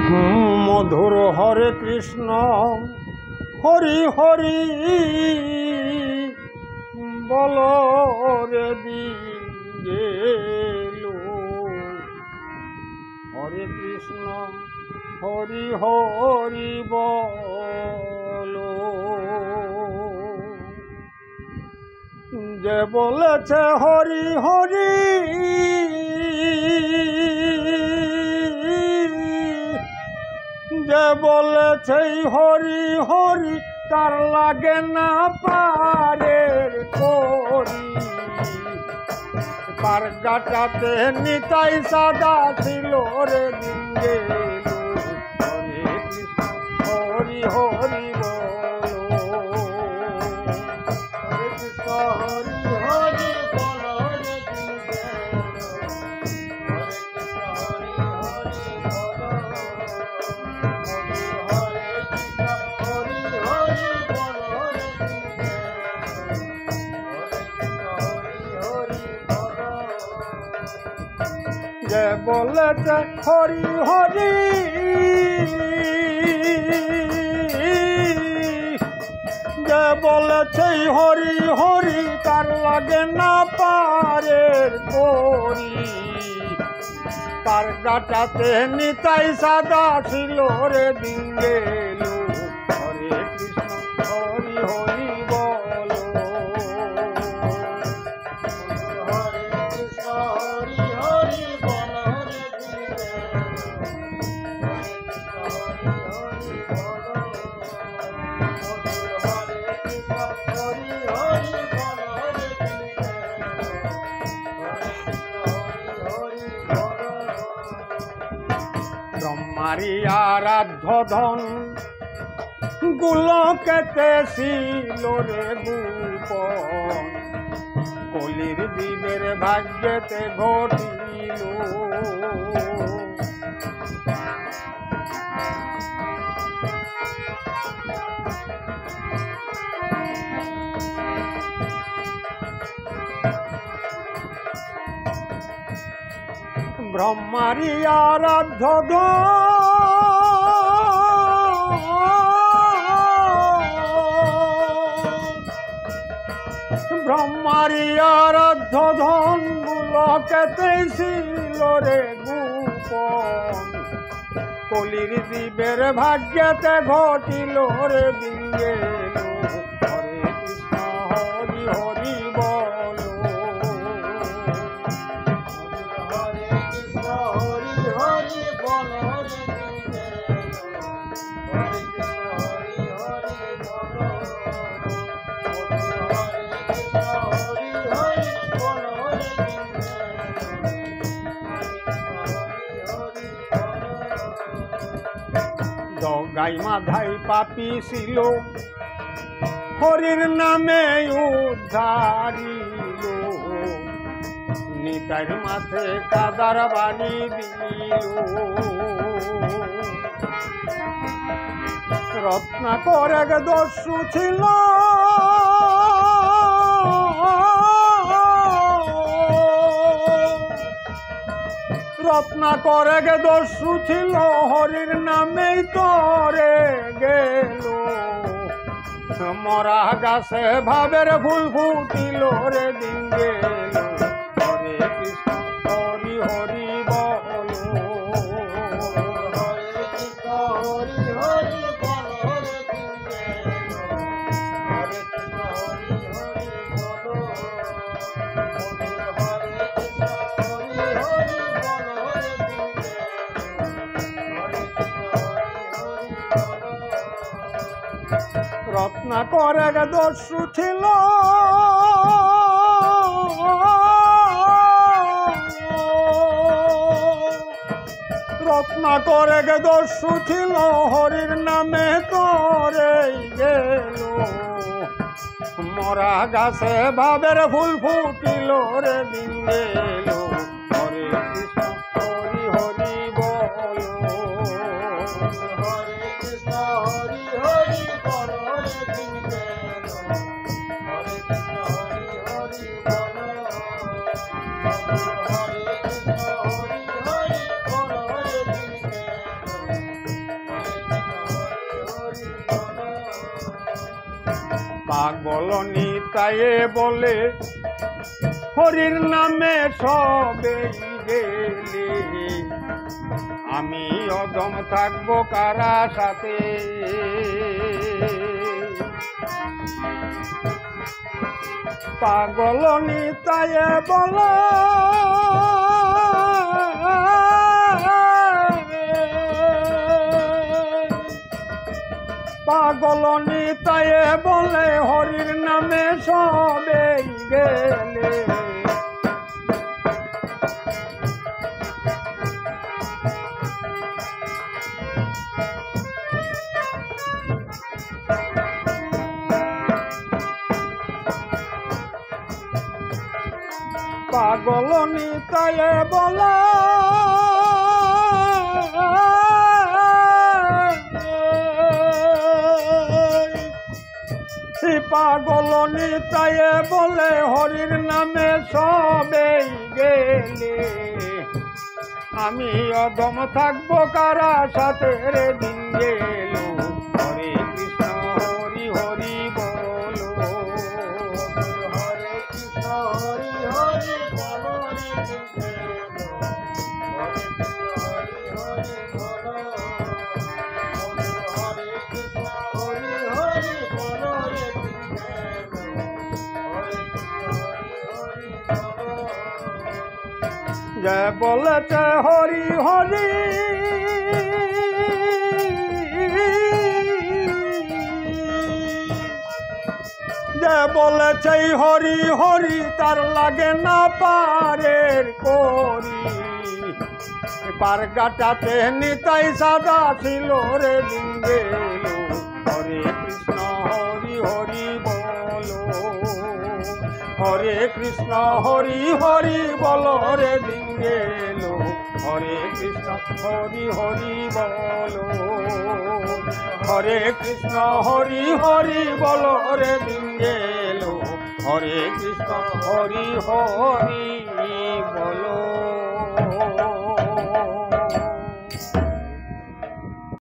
মধুর হরে কৃষ্ণ হরি হরি বল রে দিগেলো। হরে কৃষ্ণ হরি হরি বলো। যে বলেছে হরি হরি যে বলেছে হরি হরি তার লাগে না পারের করি। পার গাটাতে নিতাই সাদা ছিল রে দিঙ্গেলো। হরে কৃষ্ণ হরি হরি বলো। হরে কৃষ্ণ হরি হরি বলো রে দিঙ্গেলো। হরে কৃষ্ণ হরি হরি বলো। যে বলেছে হরি হরি যে বলেছে হরি হরি তার লাগে না পারের করি। তার গাটাতে নিতাই সাদা ছিল রে দিঙ্গেলো। হরে কৃষ্ণ হরি হরি বলো। হরে কৃষ্ণ হরি হরি বলো রে দিঙ্গেলো। হরে কৃষ্ণ হরি হরি বলো। ব্রহ্মারি আরাধ্য ধন গোলকেতে ছিল রে গোপন। কলির জীবের ভাগ্যেতে ঘটিল। ব্রহ্মারি আরাধ্য ব্রহ্মারি আরাধ্য ধন গোলকেতে ছিল রে গোপন। কলির জীবের ভাগ্যেতে ঘটিল রে দিঙ্গেলো। হরে কৃষ্ণ হরি হরি বলো। হরে কৃষ্ণ হরি হরি বলো রে দিঙ্গেলো। হরে কৃষ্ণ হরি হরি বলো। জগাই মাধাই পাপি ছিল হরির নামে উদ্ধারিল। নিতাইর মাথে কাদার বাণী দিল। রত্নাকর এক দস্যু ছিল রত্নাকর এক দস্যু ছিল হরির নামেই তরে গেল। মরা গাছে ভাবের ফুল ফুটিল রে দিঙ্গেলো। হরে কৃষ্ণ হরি হরি বলো। হরে কৃষ্ণ হরি হরি বলো রে দিঙ্গেলো। হরে কৃষ্ণ হরি হরি বলো। হরে কৃষ্ণ হরি হরি বলো রে দিঙ্গেলো। হরে কৃষ্ণ হরি হরি বলো। রত্নাকর এক দস্যু ছিল রত্নাকর এক দস্যু ছিল হরির নামে তরে গেল। মরা গাছে ভাবের ফুল ফুটিল রে দিঙ্গেলো। হরে কৃষ্ণ হরি হরি বলো। হরে কৃষ্ণ হরি হরি বলো রে দিঙ্গেলো। হরে কৃষ্ণ হরি হরি বলো। হরে কৃষ্ণ হরি হরি বলো রে দিঙ্গেলো। পাগল নিতায়ে বলে হরির নামে সবে গেলে আমি অদম থাকবো কারা সাথে পাগল নিতায়ে বলে পাগল নিতায়ে বলে হরির নামে সবে গেলে পাগল নিতায়ে বলে পাগল নিতায়ে বলে হরির নামে সবে গেলে আমি অদম থাকবো কারা সাথে রে দিন গেল হরে কৃষ্ণ হরি হরি বলো হরে কৃষ্ণ হরি হরি বলো যে বলেছে হরি হরি যে বলেছে হরি হরি তার লাগে না পারের করি পার গাটাতে নিতাই সাদা ছিল রে দিন গেল হরে কৃষ্ণ হরি হরি বলো হরে কৃষ্ণ হরি হরি বলো রে দিন গেল হরে কৃষ্ণ হরি হরি বলো হরে কৃষ্ণ হরি হরি বলো রে দিন গেল হরে কৃষ্ণ হরি হরি বলো।